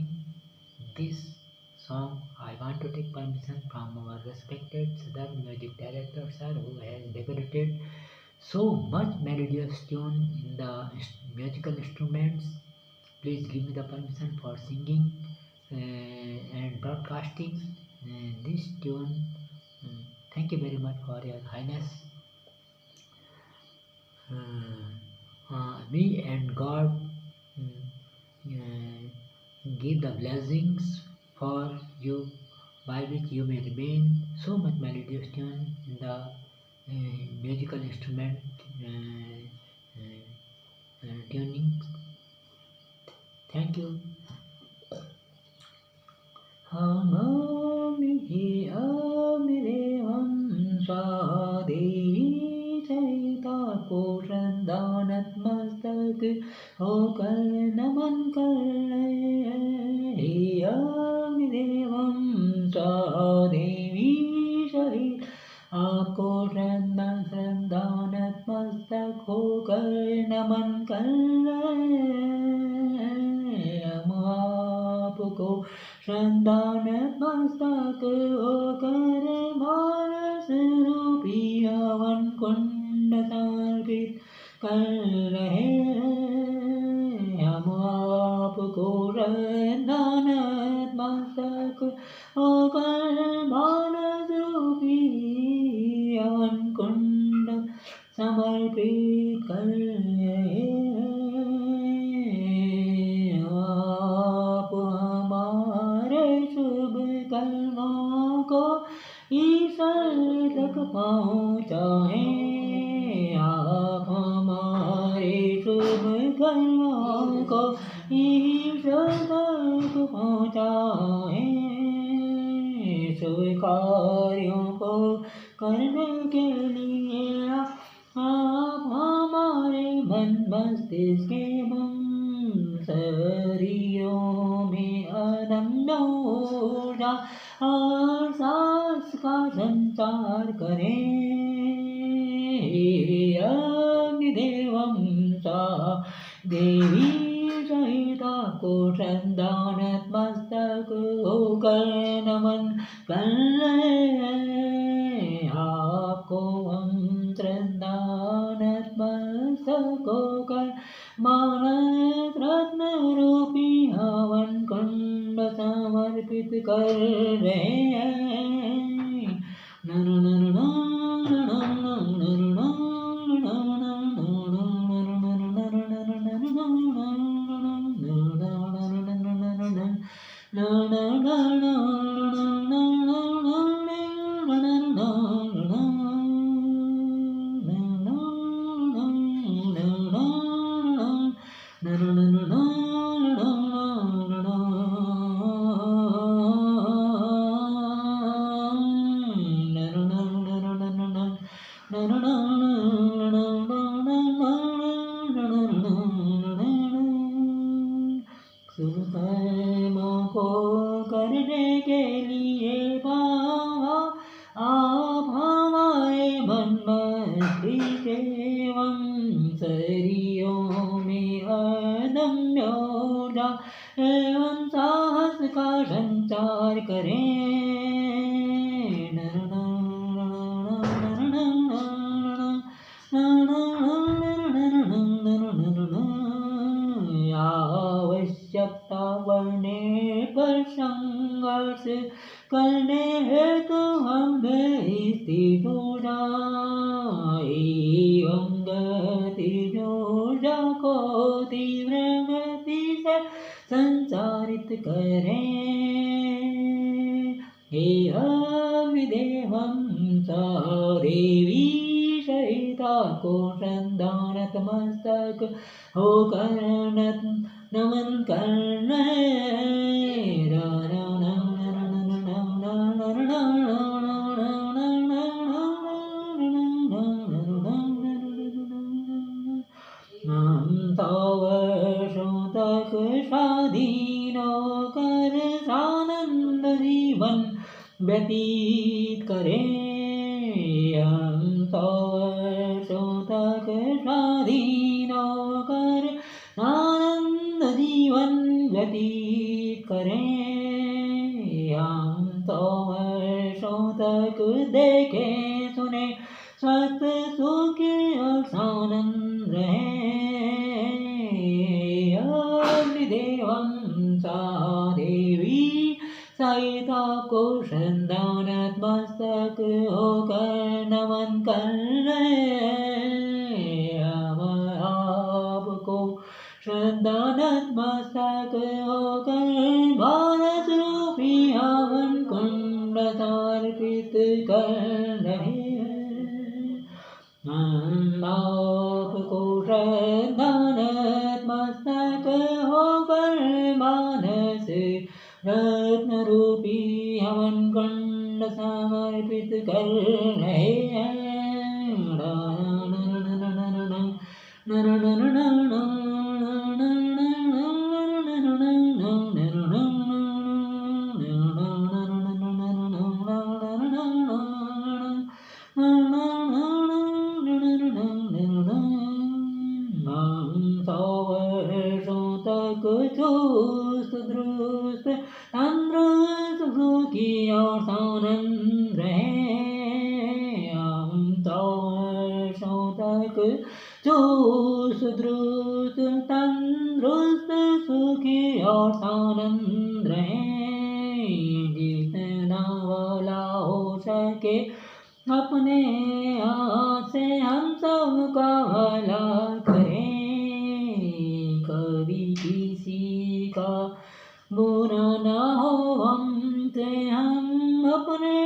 sing this song, I want to take permission from our respected Sadar music director sir, who has decorated so much melodious tune in the musical instruments. Please give me the permission for singing and broadcasting this tune. Thank you very much for your highness. Me and God give the blessings for you, by which you may remain so much melodious tune in the musical instrument tuning. Thank you. Hamami Amirevam Swadevi Chaita Koshandanat Mastak Hokar Naman Karle Amirevam Swadevi Chaita Koshandanat Mastak Hokar Naman Karle आपको श्रद्धानत मस्तक होकर मानस रूपी हवन कुंड समर्पित कर रहे हैं। हम आपको श्रद्धानत मस्तक होकर मानस रूपी हवन कुंड समर्पित कर रहे हैं। कर्मों को ईश्वर तक पहुँचाए। आप हमारे शुभ कर्मों को ईश्वर तक पहुँचाए। शुभ कार्यों को करने के लिए आप हमारे मन मस्तिष्क एवं शरीरों में अनन्य ऊर्जा और साहस का संचार करें। अग्निदेवं सा देवी सहिता को श्रद्धानत मस्तक होकर नमन करें। आपको हम श्रद्धानत मस्तक होकर मानस रत्न रूपी हवन कुंड समर्पित कर रहे हैं। शुभ कर्मों को करने के लिए आप हमारे मन मस्तिष्क एवं शरीरों में अदम्य ऊर्जा एवं साहस का संचार करें। आवश्यकता बढ़ने पर संघर्ष करने हेतु हमें स्थित ऊर्जा एवं गतिज ऊर्जा को तीव्र गति से संचारित करें। हे अग्निदेवं सा देवी सहिता को श्रद्धानत मस्तक होकर नमन करने। हम 100 वर्षों तक स्वाधीन होकर आनंद जीवन व्यतीत करें। हम 100 वर्षों तक स्वाधीन होकर आनंद जीवन व्यतीत करें। हम 100 वर्षों तक देखे सुने स्वस्थ सुखी और सानंद रहे। अग्निदेवं सा देवी सहिता को श्रद्धा नतमस्तक होकर नमन कर रहे। हम आपको श्रद्धा नतमस्तक होकर मानस रूपी हवन कुंड समर्पित कर रहे हैं। हम आपको श्रद्धा नतमस्तक होकर मानस रत्न रूपी हवन कुंड समर्पित कर रहे हैं। चुस्त दुरुस्त तंदुरुस्त सुखी और सानंद रहे। हम 100 वर्षों तक चुस्त दुरुस्त तंदुरुस्त सुखी और सानंद रहे। जितना भला हो सके अपने हाथ से हम सबका भला करें। कभी किसी का बुरा ना हो हमसे हम अपने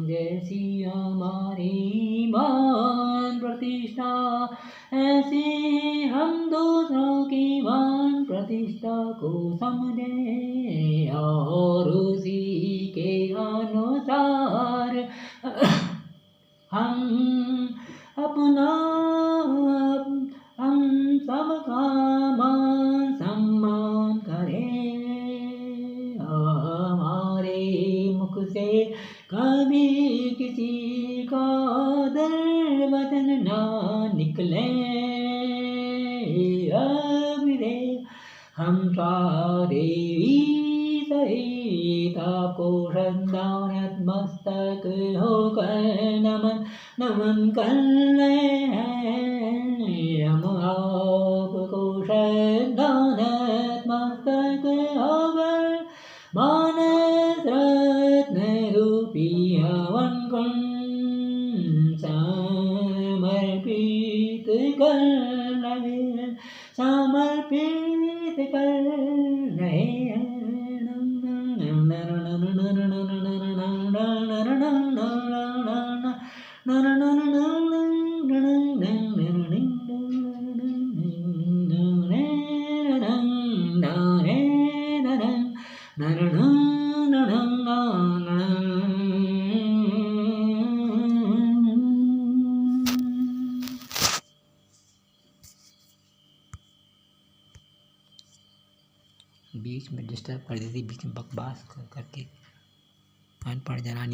जैसी हमारी मान प्रतिष्ठा ऐसी हम दूसरों की मान प्रतिष्ठा को समझें और उसी के अनुसार हम अपना हम सबका मान सम्मान करें। हमारे मुख से कभी किसी का दुर्वचन ना निकले। अग्निदेव हम देवी सहित आपको श्रद्धा नतमस्तक होकर नमन कर रहे हैं। हम आपको श्रद्धा नतमस्तक होकर मानस रत्न रूपी हवन कुंड समर्पित कर रहे समर्पित कर रहे हैं। बीच में डिस्टर्ब कर देती, बीच में बकवास करके अनपढ़ जनानी।